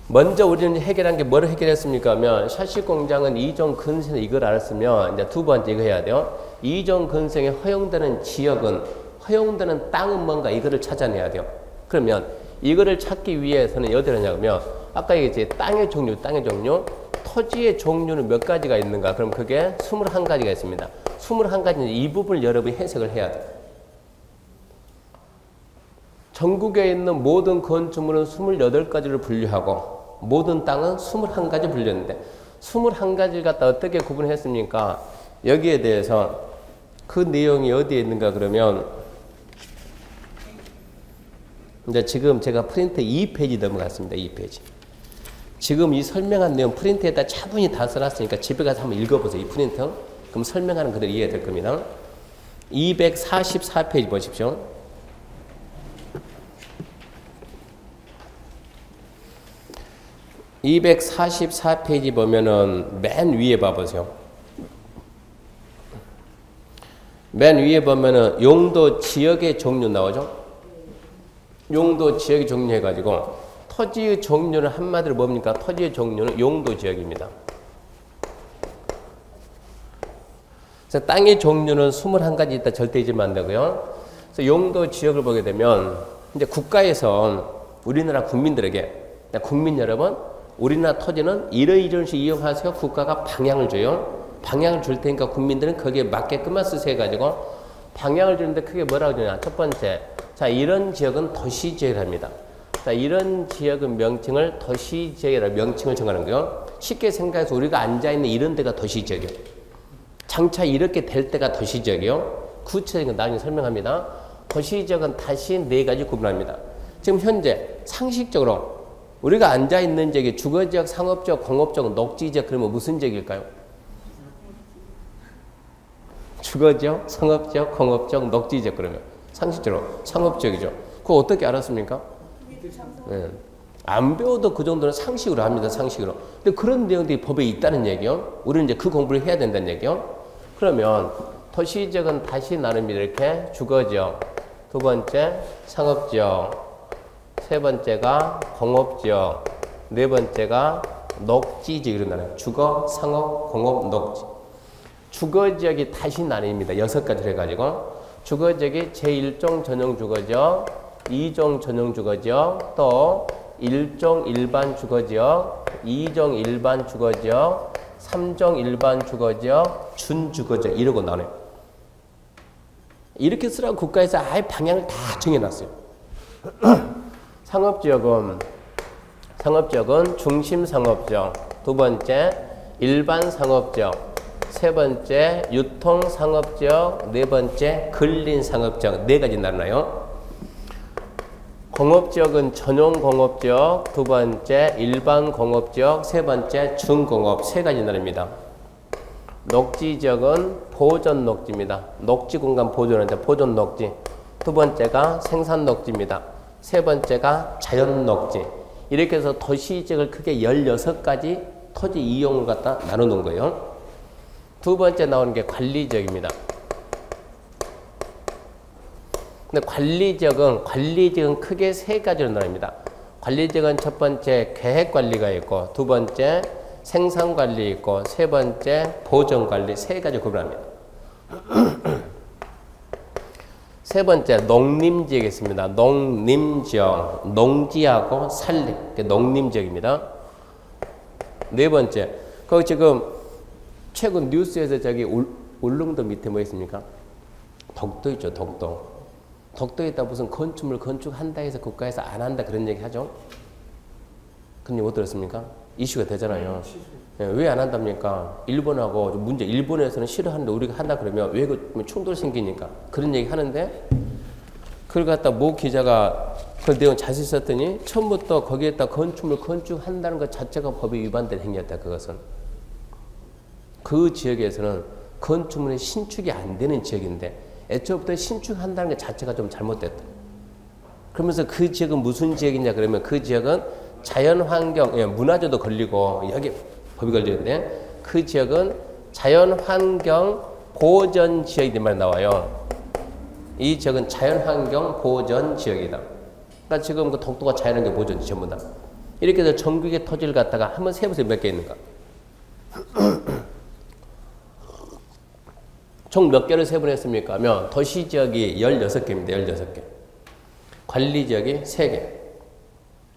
먼저 우리는 해결한 게 뭐를 해결했습니까? 하면 샤시 공장은 이종 근생 이걸 알았으면 이제 두 번째 이거 해야 돼요. 이종 근생에 허용되는 지역은 허용되는 땅은 뭔가 이거를 찾아내야 돼요. 그러면 이거를 찾기 위해서는 어디를 하냐면 아까 얘기했지 땅의 종류, 토지의 종류는 몇 가지가 있는가? 그럼 그게 21가지가 있습니다. 21가지는 이 부분을 여러분이 해석을 해야 돼요. 전국에 있는 모든 건축물은 28가지를 분류하고 모든 땅은 21가지 분류했는데 21가지를 갖다 어떻게 구분했습니까? 여기에 대해서 그 내용이 어디에 있는가 그러면 이제 지금 제가 프린트 2페이지 넘어갔습니다. 2페이지. 지금 이 설명한 내용 프린트에다 차분히 다 써놨으니까 집에 가서 한번 읽어보세요. 이 프린트. 그럼 설명하는 그대로 이해될 겁니다. 244페이지 보십시오. (244페이지) 보면은 맨 위에 봐보세요. 맨 위에 보면은 용도 지역의 종류 나오죠? 용도 지역의 종류 해가지고 토지의 종류는 한마디로 뭡니까? 토지의 종류는 용도 지역입니다. 그래서 땅의 종류는 21가지 있다 절대 잊으면 안 되고요. 그래서 용도 지역을 보게 되면 이제 국가에서 우리나라 국민들에게 국민 여러분 우리나라 토지는 이런 식으로 이용하세요. 국가가 방향을 줘요. 방향을 줄 테니까 국민들은 거기에 맞게끔만 쓰세요 해가지고 방향을 주는데 크게 뭐라고 주냐. 첫 번째, 자 이런 지역은 도시지역이랍니다. 자 이런 지역은 명칭을 도시지역이라고 명칭을 정하는 거예요. 쉽게 생각해서 우리가 앉아있는 이런 데가 도시지역이에요. 장차 이렇게 될 때가 도시지역이요. 구체적인 건 나중에 설명합니다. 도시지역은 다시 4가지 구분합니다. 지금 현재 상식적으로 우리가 앉아있는 지역이 주거지역, 상업지역, 공업지역, 녹지지역 그러면 무슨 지역일까요? 주거지역, 상업지역, 공업지역, 녹지지역 그러면 상식적으로 상업지역이죠. 그거 어떻게 알았습니까? 네. 안 배워도 그 정도는 상식으로 합니다. 상식으로. 근데 그런 내용들이 법에 있다는 얘기요. 우리는 이제 그 공부를 해야 된다는 얘기요. 그러면 도시지역은 다시 나눕니다. 이렇게 주거지역, 두 번째 상업지역, 세 번째가 공업지역, 네 번째가 녹지지역 이런다네요. 주거, 상업, 공업, 녹지. 주거지역이 다시 나뉩니다. 6가지로 해가지고 주거지역이 제1종 전용 주거지역, 2종 전용 주거지역, 또 1종 일반 주거지역, 2종 일반 주거지역, 3종 일반 주거지역, 준주거지역 이러고 나눠요. 이렇게 쓰라고 국가에서 아예 방향을 다 정해놨어요. 상업지역은 중심상업지역, 두 번째 일반 상업적, 세 번째 유통 상업적, 네 번째 근린 상업적 네 가지 나눠요. 공업지역은 전용 공업지역, 두 번째 일반 공업지역, 세 번째 중공업 세 가지 나눕니다. 녹지지역은 보존 녹지입니다. 녹지 공간 보존하는데 보존 녹지. 두 번째가 생산 녹지입니다. 세 번째가 자연 녹지. 이렇게 해서 도시지역을 크게 16가지 토지 이용을 갖다 나누는 거예요. 두 번째 나오는 게 관리지역입니다. 근데 관리지역은 크게 세 가지로 나뉩니다. 관리지역은 첫 번째 계획관리가 있고, 두 번째 생산관리 있고, 세 번째 보존관리 세 가지 구분합니다. 세 번째 농림지역이 있습니다. 농림지역, 농지하고 산림, 농림지역입니다. 네 번째, 거기 지금 최근 뉴스에서 저기 울릉도 밑에 뭐 있습니까? 덕도 있죠, 덕도. 덕도에다 무슨 건축물 건축한다 해서 국가에서 안 한다 그런 얘기 하죠? 그런 얘기 못 들었습니까? 이슈가 되잖아요. 예, 왜 안 한답니까? 일본하고 문제, 일본에서는 싫어하는데 우리가 한다 그러면 왜 그 충돌 생기니까 그런 얘기 하는데, 그걸 갖다 모 기자가 그 내용 자세히 썼더니 처음부터 거기에다 건축물 건축한다는 것 자체가 법에 위반된 행위였다. 그것은 그 지역에서는 건축물이 신축이 안 되는 지역인데 애초부터 신축한다는 것 자체가 좀 잘못됐다. 그러면서 그 지역은 무슨 지역이냐 그러면 그 지역은 자연환경, 예, 문화재도 걸리고 여기 법이 걸리는데 그 지역은 자연환경 보전 지역이 말 나와요. 이 지역은 자연환경 보전 지역이다. 그러니까 지금 그 독도가 자연환경 보전 전부 다. 이렇게 해서 전국의 토지를 갖다가 한번 세보세요. 몇 개 있는가? 총 몇 개를 세분했습니까? 하면 도시지역이 16개입니다. 16개. 관리지역이 3개.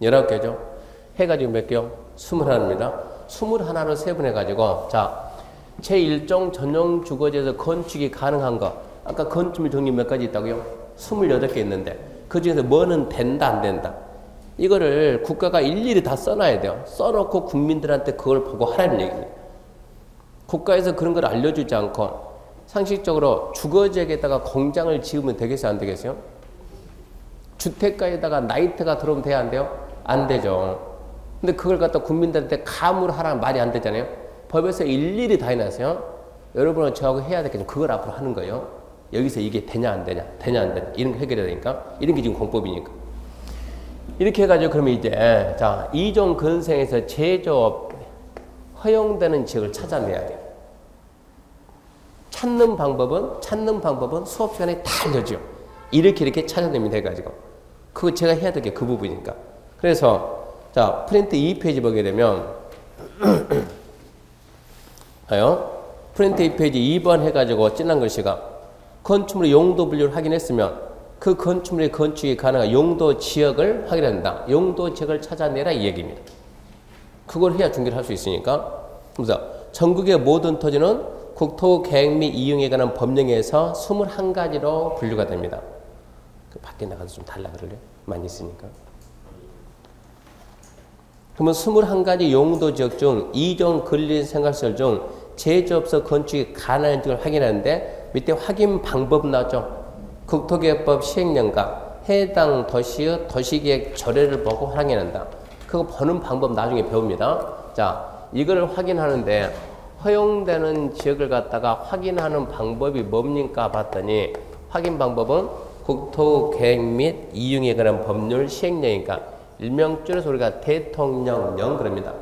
19개죠. 해가지고 몇 개요? 21입니다. 21를 세분해가지고, 자, 제1종 전용 주거지에서 건축이 가능한 거. 아까 건축물 종류 몇 가지 있다고요? 28개 있는데, 그 중에서 뭐는 된다, 안 된다. 이거를 국가가 일일이 다 써놔야 돼요. 써놓고 국민들한테 그걸 보고 하라는 얘기입니다. 국가에서 그런 걸 알려주지 않고, 상식적으로 주거지역에다가 공장을 지으면 되겠어요? 안 되겠어요? 주택가에다가 나이트가 들어오면 돼야 안 돼요? 안 되죠. 근데 그걸 갖다 국민들한테 가물하라는 말이 안 되잖아요. 법에서 일일이 다 해놨어요. 여러분은 저하고 해야 되겠죠. 그걸 앞으로 하는 거예요. 여기서 이게 되냐 안 되냐, 되냐 안 되냐 이런 거 해결해야 되니까. 이런 게 지금 공법이니까. 이렇게 해가지고 그러면 이제 자 2종 근생에서 제조업 허용되는 지역을 찾아내야 돼요. 찾는 방법은 수업 시간에 다 알려줘요. 이렇게 찾아내면 돼가지고. 그거 제가 해야 될 게 그 부분이니까. 그래서, 자, 프린트 2페이지 보게 되면, 프린트 2페이지 2번 해가지고 찐한 글씨가 건축물의 용도 분류를 확인했으면 그 건축물의 건축이 가능한 용도 지역을 확인한다. 용도 지역을 찾아내라 이 얘기입니다. 그걸 해야 중개를 할 수 있으니까. 그래서 전국의 모든 토지는 국토계획 및 이용에 관한 법령에서 21가지로 분류가 됩니다. 그 밖에 나가서 좀 달라 그럴래요? 많이 있으니까. 그러면 21가지 용도 지역 중 2종 근린 생활시설 중 제조업소 건축이 가능한 지역을 확인하는데 밑에 확인 방법 나왔죠? 국토계획법 시행령과 해당 도시의 도시계획 조례를 보고 확인한다. 그거 보는 방법 나중에 배웁니다. 자, 이거를 확인하는데 허용되는 지역을 갖다가 확인하는 방법이 뭡니까 봤더니 확인 방법은 국토계획 및 이용에 관한 법률 시행령이니까 일명 줄여서 우리가 대통령령 그럽니다.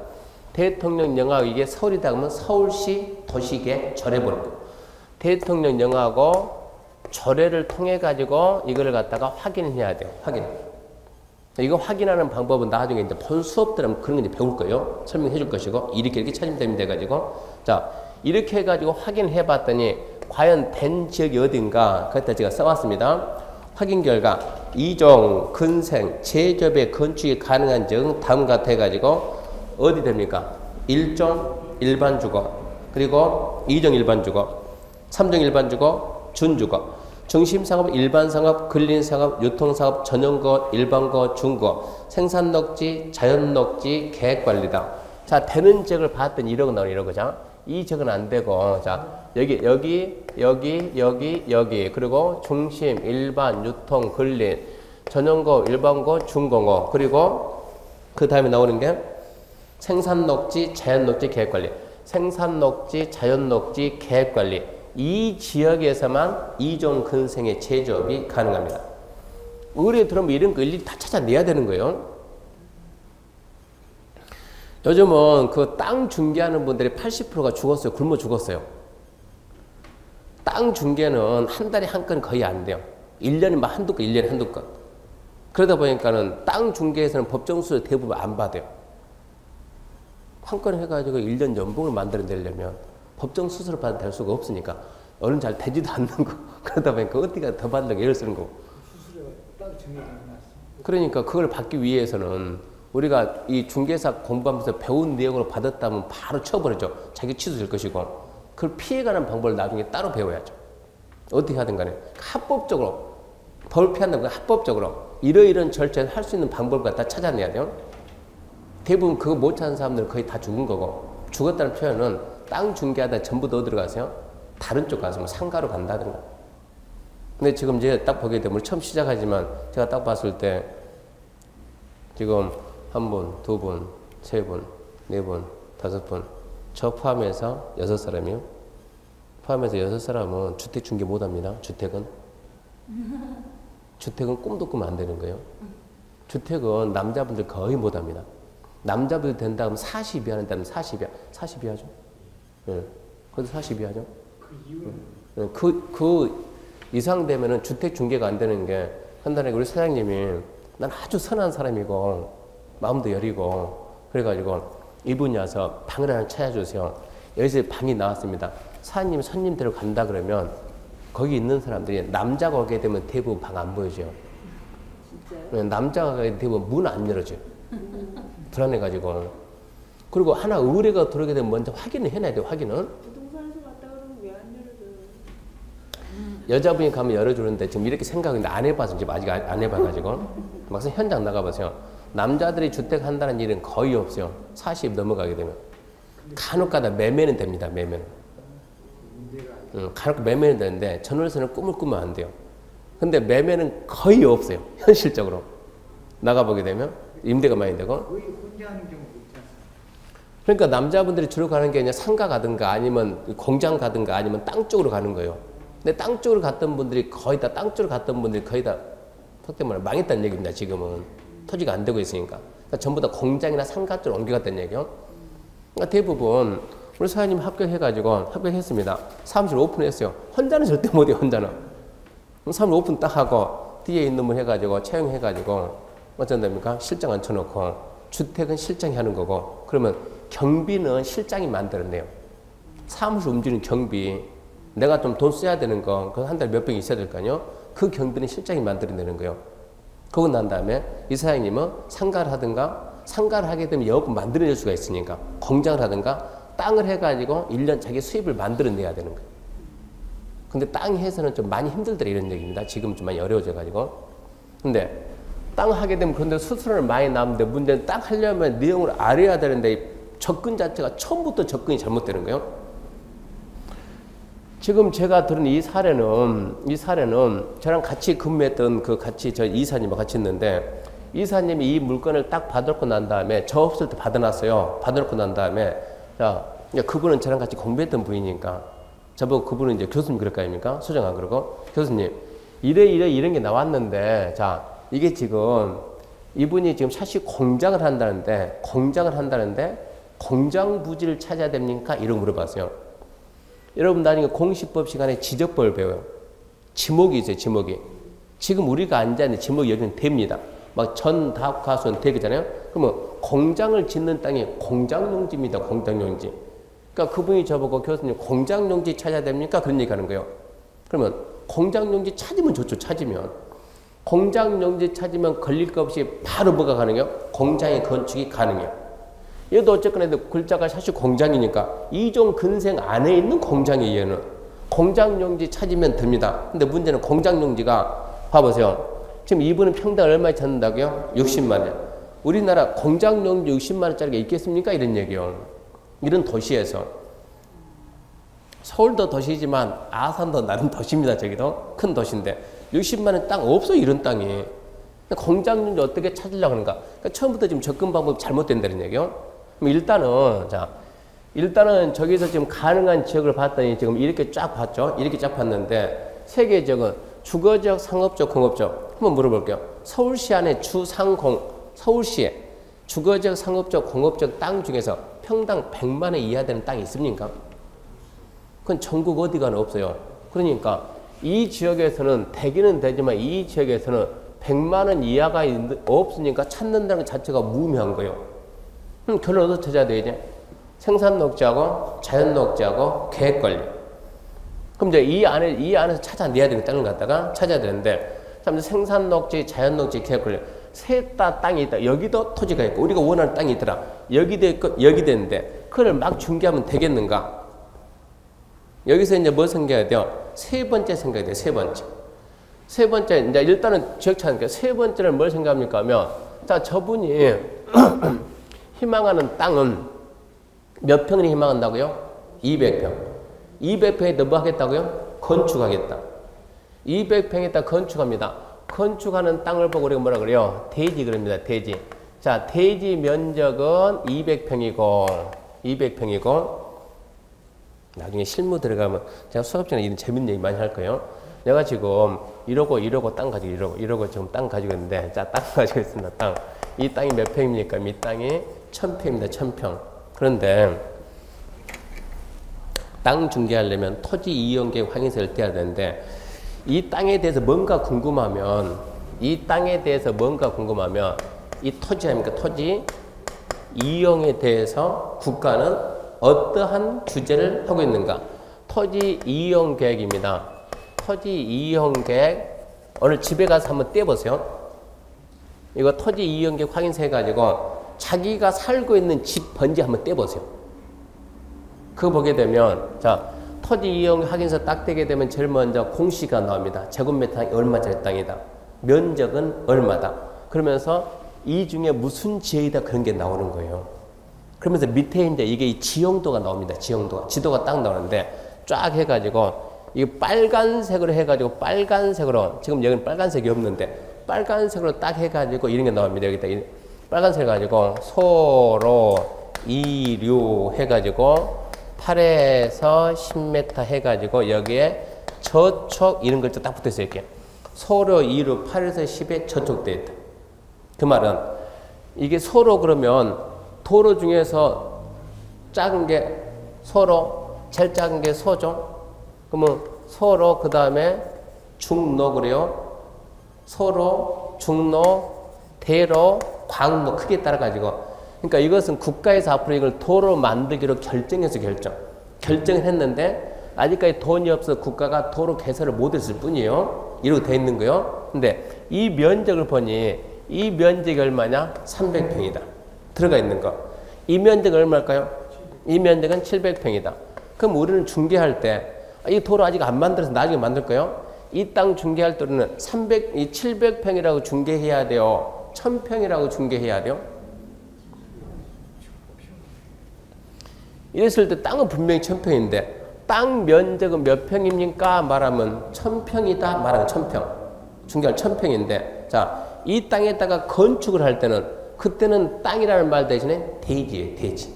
대통령령하고 이게 서울이다 그러면 서울시 도시계획 조례 보는 거예요. 대통령령하고 조례를 통해 가지고 이거를 갖다가 확인해야 돼요. 확인. 이거 확인하는 방법은 나중에 이제 본 수업 들으면 그런 거 이제 배울 거예요. 설명해 줄 것이고, 이렇게 찾으면 됩니다. 해가지고. 자, 이렇게 해가지고 확인해 봤더니, 과연 된 지역이 어딘가, 그때 제가 써왔습니다. 확인 결과, 2종, 근생, 제조업의 건축이 가능한 지역은 다음과 같아 가지고, 어디 됩니까? 1종 일반 주거, 그리고 2종 일반 주거, 3종 일반 주거, 준주거, 중심상업, 일반상업, 근린상업, 유통상업, 전용거, 일반거, 중거, 생산녹지, 자연녹지, 계획관리다. 자, 되는 지역을 봤더니 1억은 나오네, 1억, 그죠? 이 지역은 안 되고, 자, 여기, 그리고 중심, 일반, 유통, 근린, 전용고, 일반고, 중공고, 그리고 그 다음에 나오는 게 생산녹지, 자연녹지, 계획관리. 생산녹지, 자연녹지, 계획관리. 이 지역에서만 이종 근생의 제조업이 가능합니다. 의뢰 들어오면 이런 거 일일이 다 찾아내야 되는 거예요. 요즘은 그 땅 중개하는 분들이 80%가 죽었어요. 굶어 죽었어요. 땅 중개는 한 달에 한 건 거의 안 돼요. 1년에 막 한두 건, 1년에 한두 건. 그러다 보니까는 땅 중개에서는 법정 수수료 대부분 안 받아요. 한 건 해가지고 1년 연봉을 만들어내려면 법정 수수료 받아 될 수가 없으니까 어른 잘 되지도 않는 거. 그러다 보니까 어떻게 더 받으려고 애를 쓰는 거고. 수수료가 땅 중개에 나왔어. 그러니까 그걸 받기 위해서는 우리가 이 중개사 공부하면서 배운 내용으로 받았다면 바로 쳐버리죠. 자기 취소될 것이고. 그걸 피해가는 방법을 나중에 따로 배워야죠. 어떻게 하든 간에 합법적으로 벌 피한다고 합법적으로 이러이런 절차를 할 수 있는 방법을 갖다 찾아내야 돼요. 대부분 그거 못 찾는 사람들은 거의 다 죽은 거고, 죽었다는 표현은 땅 중개하다 전부 더 들어가세요. 다른 쪽 가서 뭐 상가로 간다든가. 근데 지금 이제 딱 보게 되면 처음 시작하지만 제가 딱 봤을 때 지금 1분, 2분, 3분, 4분, 5분, 저 포함해서 6사람이요. 포함해서 6사람은 주택 중개 못 합니다. 주택은 꿈도 꾸면 안 되는 거예요. 주택은 남자분들 거의 못 합니다. 남자분들 된다 하면 40 이하는 다면 40 이하. 40 이하죠. 예. 거기 40 이하죠. 그 이유는? 그 이상 되면은 주택 중개가 안 되는 게, 한 달에 우리 사장님이 난 아주 선한 사람이고 마음도 여리고 그래가지고 이분이 와서 방을 하나 찾아주세요. 여기서 방이 나왔습니다. 사장님 손님 데려간다 그러면 거기 있는 사람들이 남자가 오게 되면 대부분 방 안 보여줘요. 진짜요? 남자가 오게 되면 대부분 문 안 열어줘요. 불안해가지고. 그리고 하나 의뢰가 들어오게 되면 먼저 확인을 해놔야 돼요. 확인은. 부동산에서 갔다 그러면 왜 안 열어줘요? 여자분이 가면 열어주는데 지금 이렇게 생각했는데 안 해봐서 지금 아직 안 해봐가지고 막상 현장 나가보세요. 남자들이 주택 한다는 일은 거의 없어요. 40 넘어가게 되면. 간혹가다 매매는 됩니다. 매매는. 간혹 매매는 되는데 전월세는 꿈을 꾸면 안 돼요. 근데 매매는 거의 없어요. 현실적으로. 나가보게 되면 임대가 많이 되고. 거의 혼자 하는 경우 있지 않습니까? 그러니까 남자분들이 주로 가는 게 그냥 상가 가든가 아니면 공장 가든가 아니면 땅 쪽으로 가는 거예요. 근데 땅 쪽으로 갔던 분들이 거의 다 속된 말로 망했다는 얘기입니다. 지금은. 토지가 안 되고 있으니까. 그러니까 전부 다 공장이나 상가 쪽으로 옮겨갔다는 얘기요. 그러니까 대부분 우리 사장님 합격했습니다. 사무실 오픈했어요. 혼자는 절대 못해요. 혼자는. 사무실 오픈 딱 하고 뒤에 있는 분 해가지고 채용해가지고 어쩐답니까? 실장 앉혀놓고 주택은 실장이 하는 거고, 그러면 경비는 실장이 만들어내요. 사무실 움직이는 경비, 내가 좀 돈 써야 되는 거, 그 한 달에 몇 병이 있어야 될 거 아니에요? 그 경비는 실장이 만들어내는 거예요. 그거 난 다음에 이 사장님은 상가를 하게 되면 영업을 만들어낼 수가 있으니까 공장을 하든가 땅을 해가지고 1년 자기 수입을 만들어내야 되는 거예요. 근데 땅 해서는 좀 많이 힘들더라 이런 얘기입니다. 지금 좀 많이 어려워져가지고. 근데 땅 하게 되면 그런데 수수료는 많이 나오는데 문제는 땅 하려면 내용을 알아야 되는데 접근 자체가 처음부터 접근이 잘못되는 거예요. 지금 제가 들은 이 사례는 저랑 같이 근무했던 저 이사님과 같이 있는데, 이사님이 이 물건을 딱 받아놓고 난 다음에, 저 없을 때 받아놨어요. 받아놓고 난 다음에, 자, 그분은 저랑 같이 공부했던 분이니까, 저보고 그분은 이제 교수님 그럴 거 아닙니까? 소정 안 그러고, 교수님, 이런 게 나왔는데, 자, 이게 지금, 이분이 지금 샷시 공장을 한다는데, 공장 부지를 찾아야 됩니까? 이런 물어봤어요. 여러분 나중에 공시법 시간에 지적법을 배워요. 지목이 있어요. 지목이. 지금 우리가 앉아있는 지목이 여기는 대입니다. 막 전답가수는 대잖아요. 그러면 공장을 짓는 땅이 공장용지입니다. 공장용지. 그러니까 그분이 저보고 교수님 공장용지 찾아야 됩니까? 그런 얘기 하는 거예요. 그러면 공장용지 찾으면 좋죠. 공장용지 찾으면 걸릴 거 없이 바로 뭐가 가능해요? 공장의 건축이 가능해요. 얘도 어쨌거나 글자가 사실 공장이니까 이종 근생 안에 있는 공장이 얘는 공장용지 찾으면 됩니다. 근데 문제는 공장용지가 봐보세요. 지금 이분은 평당 얼마에 찾는다고요? 60만 원. 우리나라 공장 용지 60만 원짜리가 있겠습니까? 이런 얘기요. 이런 도시에서. 서울도 도시지만 아산도 나름 도시입니다. 저기도 큰 도시인데 60만 원 땅 없어. 이런 땅이. 공장 용지 어떻게 찾으려고 하는가? 그러니까 처음부터 지금 접근 방법이 잘못된다는 얘기요. 그럼 일단은 저기서 지금 가능한 지역을 봤더니 지금 이렇게 쫙 봤죠. 이렇게 쫙 봤는데 세 개의 지역은 주거적, 상업적, 공업적. 한번 물어볼게요. 서울시 안에 서울시에 주거적, 상업적, 공업적 땅 중에서 평당 100만 원 이하 되는 땅이 있습니까? 그건 전국 어디 가나 없어요. 그러니까 이 지역에서는 되기는 되지만 이 지역에서는 100만 원 이하가 없으니까 찾는다는 것 자체가 무의미한 거예요. 그럼 결론 어디서 찾아야 되지? 생산 녹지하고 자연 녹지하고 계획 관리. 그럼 이제 이 안에서 찾아내야 되는 땅을 갖다가 찾아야 되는데, 생산 녹지, 자연 녹지, 계획 관리. 셋 다 땅이 있다. 여기도 토지가 있고 우리가 원하는 땅이 있더라. 여기도 있고 여기도 있는데 그걸 막 중개하면 되겠는가? 여기서 이제 뭐 생각해야 돼요? 세 번째 생각해야 돼요. 세 번째 이제 일단은 지역 찾으니까 세 번째는 뭘 생각합니까 하면, 자, 저분이 희망하는 땅은 몇 평을 희망한다고요? 200평. 200평에 뭐 하겠다고요? 건축하겠다. 200평에다 건축합니다. 건축하는 땅을 보고 우리가 뭐라 그래요? 대지 그럽니다. 대지. 자, 대지 면적은 200평이고 나중에 실무 들어가면 제가 수업 전에 이런 재밌는 얘기 많이 할 거예요. 내가 지금 이러고 땅 가지고 이러고 지금 땅 가지고 있는데, 자, 땅 가지고 있습니다. 땅. 이 땅이 몇 평입니까? 이 땅이 1000평입니다. 1000평. 그런데 땅 중개하려면 토지 이용계획 확인서를 떼야 되는데, 이 땅에 대해서 뭔가 궁금하면 이 토지 아닙니까? 토지 이용에 대해서 국가는 어떠한 규제를 하고 있는가? 토지 이용 계획입니다. 토지 이용 계획 오늘 집에 가서 한번 떼보세요. 이거 토지 이용 계획 확인서 해가지고 자기가 살고 있는 집 번지 한번 떼보세요. 그거 보게 되면, 자, 토지 이용 확인서 딱 떼게 되면 제일 먼저 공시가 나옵니다. 제곱미터 얼마짜리 땅이다. 면적은 얼마다. 그러면서 이 중에 무슨 지역이다 그런 게 나오는 거예요. 그러면서 밑에 이제 이게 이 지형도가 나옵니다. 지도가 딱 나오는데 쫙 해가지고 이 빨간색으로 지금 여기는 빨간색이 없는데 빨간색으로 딱 해가지고 이런 게 나옵니다. 여기다 빨간색 해가지고 소로 이류 해가지고 8에서 10m 해가지고 여기에 저촉 이런 걸 딱 붙어있어요. 이렇게 소로 2로 8에서 10에 저촉되어 있다. 그 말은 이게 소로 그러면 도로 중에서 작은 게 소로, 제일 작은 게 소죠. 그러면 소로 그 다음에 중로 그래요. 소로, 중로, 대로, 광로 크게 따라가지고, 그러니까 이것은 국가에서 앞으로 이걸 도로 만들기로 결정을 했는데 아직까지 돈이 없어서 국가가 도로 개설을 못했을 뿐이에요. 이러고 돼 있는 거요. 근데 이 면적을 보니 이 면적이 얼마냐? 300평이다. 들어가 있는 거. 이 면적은 얼마일까요? 이 면적은 700평이다. 그럼 우리는 중개할 때 이 도로 아직 안 만들어서 나중에 만들 거예요. 이 땅 중개할 때는 700평이라고 중개해야 돼요. 1000평이라고 중개해야 돼요. 이랬을 때 땅은 분명히 1000평인데 땅 면적은 몇 평입니까? 말하면 1000평이다. 말하면 1000평. 중개할 1000평인데, 자, 이 땅에다가 건축을 할 때는 그때는 땅이라는 말 대신에 대지예요. 대지.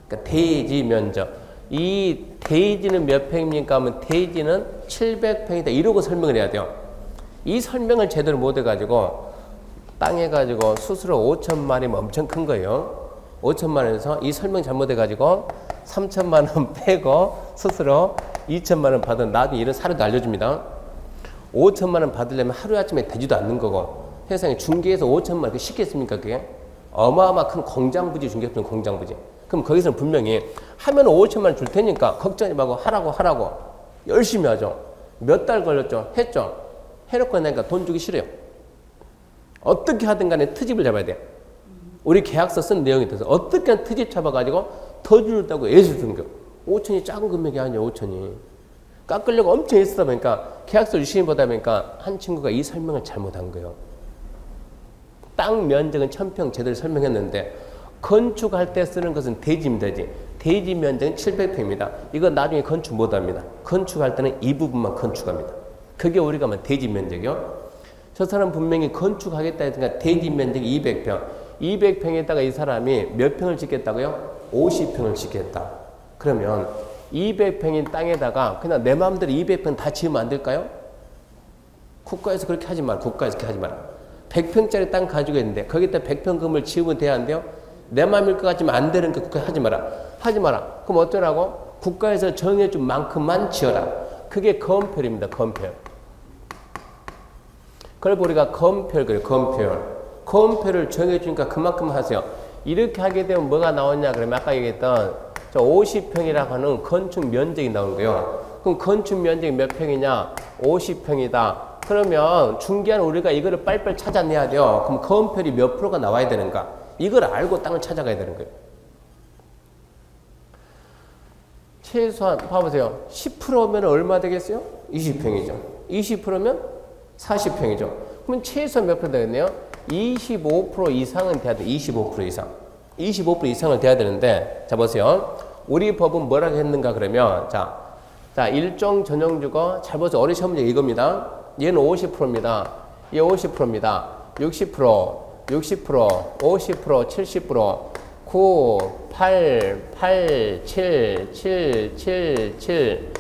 그러니까 대지 면적. 이 대지는 몇 평입니까? 하면 대지는 700평이다. 이러고 설명을 해야 돼요. 이 설명을 제대로 못 해가지고 땅 해가지고 수수료 5천만이면 엄청 큰 거예요. 5천만 원에서 이 설명 잘못해가지고 3천만 원 빼고 스스로 2천만 원 받은, 나중에 이런 사례도 알려줍니다. 5천만 원 받으려면 하루아침에 되지도 않는 거고, 세상에 중개에서 5천만 원 그게 쉽겠습니까? 그게 어마어마 큰 공장부지 중개업은 공장부지. 그럼 거기서는 분명히 하면 5천만 원 줄 테니까 걱정하지 말고 하라고 열심히 하죠. 몇 달 걸렸죠. 했죠. 해놓고 나니까 돈 주기 싫어요. 어떻게 하든 간에 트집을 잡아야 돼요. 우리 계약서 쓴 내용이 돼서 어떻게 트집 잡아가지고 더 주려고 애를 쓰는 거예요. 5천이 작은 금액이 아니에요. 5천이. 깎으려고 엄청 애쓰다 보니까 계약서 열심히 보다 보니까 한 친구가 이 설명을 잘못한 거예요. 땅 면적은 1000평 제대로 설명했는데 건축할 때 쓰는 것은 대지입니다. 대지 면적은 700평입니다. 이거 나중에 건축 못합니다. 건축할 때는 이 부분만 건축합니다. 그게 우리가 뭐 대지 면적이요. 저 사람 분명히 건축하겠다 했으니까 대지 면적이 200평. 200평에다가 이 사람이 몇 평을 짓겠다고요? 50평을 짓겠다. 그러면 200평인 땅에다가 그냥 내 마음대로 200평 다 지으면 안 될까요? 국가에서 그렇게 하지 마라. 국가에서 그렇게 하지 마라. 100평짜리 땅 가지고 있는데 거기다 100평 건물 지으면 돼야 안 돼요? 내 마음일 것 같지만 안 되는 거 국가 하지 마라. 하지 마라. 그럼 어쩌라고? 국가에서 정해준 만큼만 지어라. 그게 건폐율입니다. 건폐율. 그걸 우리가 건폐율 그래요. 건폐율. 건폐율을 정해주니까 그만큼 하세요. 이렇게 하게 되면 뭐가 나오냐 그러면 아까 얘기했던 저 50평이라고 하는 건축 면적이 나오는 거예요. 그럼 건축 면적이 몇 평이냐? 50평이다. 그러면 중개한 우리가 이거를 빨리빨리 찾아내야 돼요. 그럼 건폐율이 몇 프로가 나와야 되는가? 이걸 알고 땅을 찾아가야 되는 거예요. 최소한 봐보세요. 10%면 얼마 되겠어요? 20평이죠. 20%면 40평이죠. 그러면 최소한 몇 프로 되겠네요? 25% 이상은 돼야 돼. 25% 이상. 25% 이상은 돼야 되는데 자 보세요. 우리 법은 뭐라고 했는가 그러면 자 일종 전용주거 잘 보세요. 어려운 시험 문제 이겁니다. 얘는 50%입니다. 얘 50%입니다. 60%, 60%, 50%, 70%, 9, 8, 8, 7, 7, 7, 7,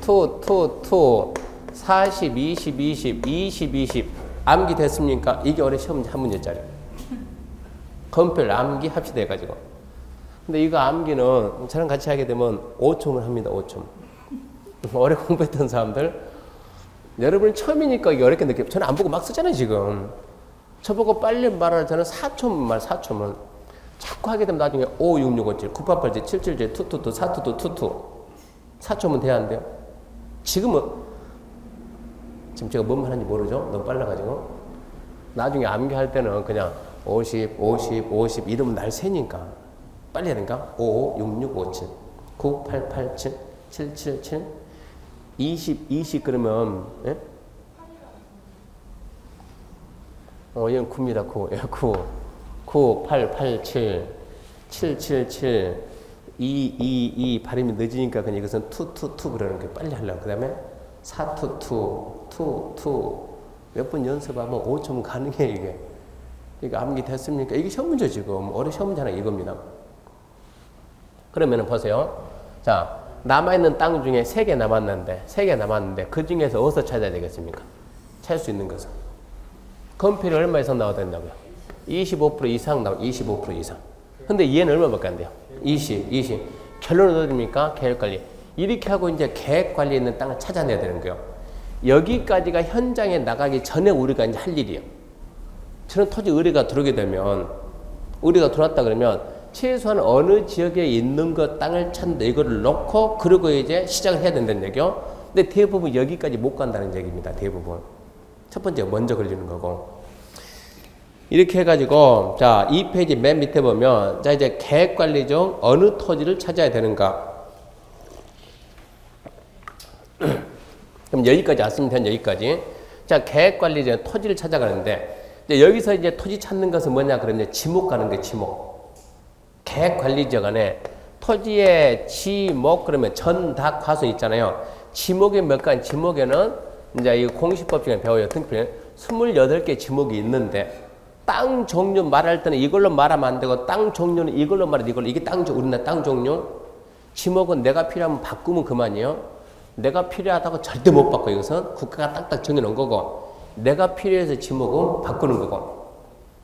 2, 40, 20, 20, 20, 20. 암기 됐습니까? 이게 어려운 시험 문제 한 문제짜리. 건폐율 암기 합시다 해가지고. 근데 이거 암기는 저랑 같이 하게 되면 5첨을 합니다. 5첨. 오래 공부했던 사람들 여러분 처음이니까 이게 어렵게 느껴요. 저는 안 보고 막 쓰잖아요 지금. 저보고 빨리 말하는 저는 4첨만 말 4첨은 자꾸 하게 되면 나중에 5, 6, 6, 5, 7, 9, 8, 8, 7, 7, 7, 7, 2, 2, 2, 4, 2, 2, 2, 2 4첨은 돼야 안 돼요? 지금은 지금 제가 뭔 말하는지 모르죠? 너무 빨라가지고 나중에 암기할 때는 그냥 50, 50, 50 이러면 날 새니까 빨리 해야 되니까 5, 6, 6, 5, 7 9, 8, 8, 7 7, 7, 7 20, 20 그러면 예? 얘는 9입니다. 9. 예, 9. 9, 8, 8, 7 7, 7, 7 2, 2 발음이 늦으니까 그냥 이것은 2, 2, 2 그러는 게 빨리 하려고. 그 다음에 4, 2, 2 2, 2 몇 번 연습하면 5점 가능해 이게. 이거 암기 됐습니까? 이게 시험 문제 지금. 어려운 시험 문제 하나 이겁니다. 그러면은 보세요. 자, 남아있는 땅 중에 3개 남았는데 그 중에서 어디서 찾아야 되겠습니까? 찾을 수 있는 것은. 건폐율이 얼마 이상 나와야 된다고요? 25% 이상 나와. 25% 이상. 근데 얘는 얼마밖에 안 돼요? 20. 결론은 어디입니까? 계획관리. 이렇게 하고 이제 계획관리에 있는 땅을 찾아내야 되는 거예요. 여기까지가 현장에 나가기 전에 우리가 이제 할 일이에요. 저런 토지 의뢰가 들어오게 되면 의뢰가 들어왔다 그러면 최소한 어느 지역에 있는 것 땅을 찾는다 이거를 놓고 그러고 이제 시작을 해야 된다는 얘기요. 근데 대부분 여기까지 못 간다는 얘기입니다. 대부분. 첫 번째 먼저 걸리는 거고. 이렇게 해가지고 자 2페이지 맨 밑에 보면 자 이제 계획관리 중 어느 토지를 찾아야 되는가. 그럼 여기까지 왔으면 된 여기까지. 자 계획관리 중 토지를 찾아가는데 이제 여기서 이제 토지 찾는 것은 뭐냐 그러면 지목 가는 게 지목. 계획관리지역 안에 토지의 지목 그러면 전닭 과수 있잖아요. 지목에 몇 가지 지목에는 이제 이 공시법 중에 배워요. 등필에 28개 지목이 있는데 땅 종류 말할 때는 이걸로 말하면 안 되고 땅 종류는 이걸로 말해 이걸로 이게 우리나라 땅 종류 지목은 내가 필요하면 바꾸면 그만이에요. 내가 필요하다고 절대 못 바꿔. 이것은 국가가 딱딱 정해놓은 거고 내가 필요해서 지목은 바꾸는 거고.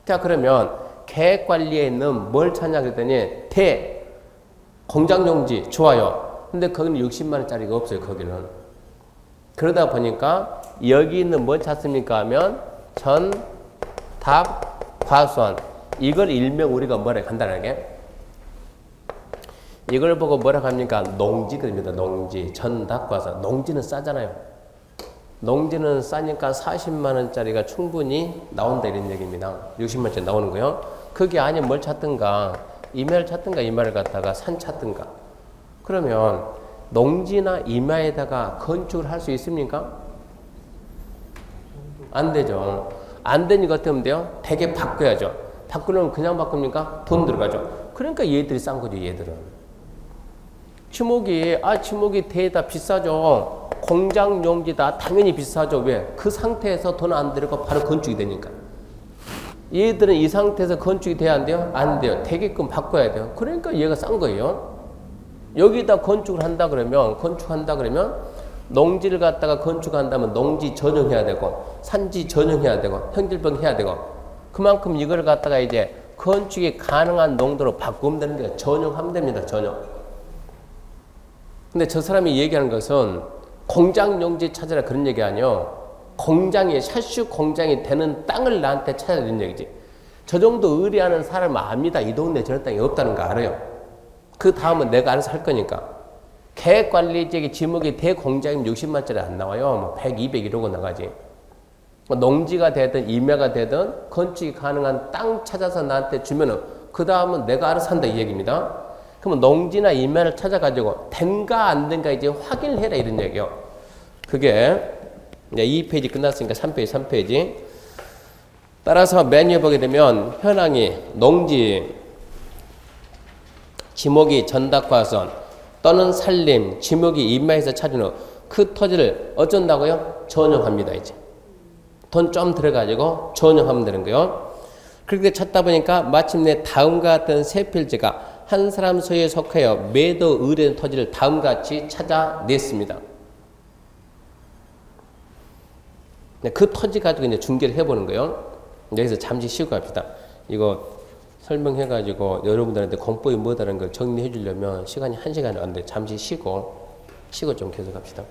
자 그러면 계획관리에 있는 뭘 찾냐 그랬더니 공장용지 좋아요. 근데 거기는 60만 원짜리가 없어요. 거기는. 그러다 보니까 여기 있는 뭘 찾습니까 하면 전답 과수원. 이걸 일명 우리가 뭐라 간단하게 이걸 보고 뭐라 합니까? 농지 그럽니다. 농지 전답 과수원. 농지는 싸잖아요. 농지는 싸니까 40만 원짜리가 충분히 나온다 이런 얘기입니다. 60만 원짜리 나오는 거요. 그게 아니면 뭘 찾든가 임야를 찾든가 임야를 갖다가 산 찾든가. 그러면 농지나 임야에다가 건축을 할 수 있습니까? 안 되죠. 안 되는 것 같으면 돼요. 되게 바꿔야죠. 바꾸려면 그냥 바꿉니까? 돈 들어가죠. 그러니까 얘들이 싼 거죠, 얘들은. 지목이 대다 비싸죠. 공장 용지다 당연히 비싸죠. 왜? 그 상태에서 돈 안 들고 바로 건축이 되니까. 얘들은 이 상태에서 건축이 돼야 안 돼요? 안 돼요. 되게끔 바꿔야 돼요. 그러니까 얘가 싼 거예요. 여기다 건축한다 그러면 농지를 갖다가 건축한다면 농지 전용해야 되고 산지 전용해야 되고 형질병 해야 되고 그만큼 이걸 갖다가 이제 건축이 가능한 농도로 바꾸면 되는 거예요. 전용하면 됩니다. 전용. 근데 저 사람이 얘기하는 것은 공장 용지 찾아라 그런 얘기 아니요. 공장이 샤슈 공장이 되는 땅을 나한테 찾아야 되는 얘기지. 저 정도 의뢰하는 사람은 압니다. 이 동네 저런 땅이 없다는 거 알아요. 그 다음은 내가 알아서 할 거니까. 계획관리지역의 지목이 대공장이면 60만짜리 안 나와요. 뭐 100, 200 이러고 나가지. 농지가 되든 임야가 되든 건축이 가능한 땅 찾아서 나한테 주면은 그 다음은 내가 알아서 한다 이 얘기입니다. 그러면 농지나 임야를 찾아가지고 된가 안 된가 이제 확인을 해라 이런 얘기요. 그게 이제 2페이지 끝났으니까 3페이지. 따라서 메뉴에 보게 되면 현황이 농지, 지목이 전답과선 또는 산림, 지목이 임야에서 찾은 후 그 토지를 어쩐다고요? 전용합니다. 이제 돈 좀 들어가지고 전용하면 되는 거예요. 그렇게 찾다 보니까 마침내 다음과 같은 세 필지가 한 사람 소유에 속하여 매도 의뢰된 토지를 다음과 같이 찾아냈습니다. 그 토지 가지고 이제 중계를 해보는 거예요. 여기서 잠시 쉬고 갑시다. 이거 설명해가지고 여러분들한테 공법이 뭐다라는 걸 정리해 주려면 시간이 1시간이 안 돼. 잠시 쉬고 좀 계속 합시다.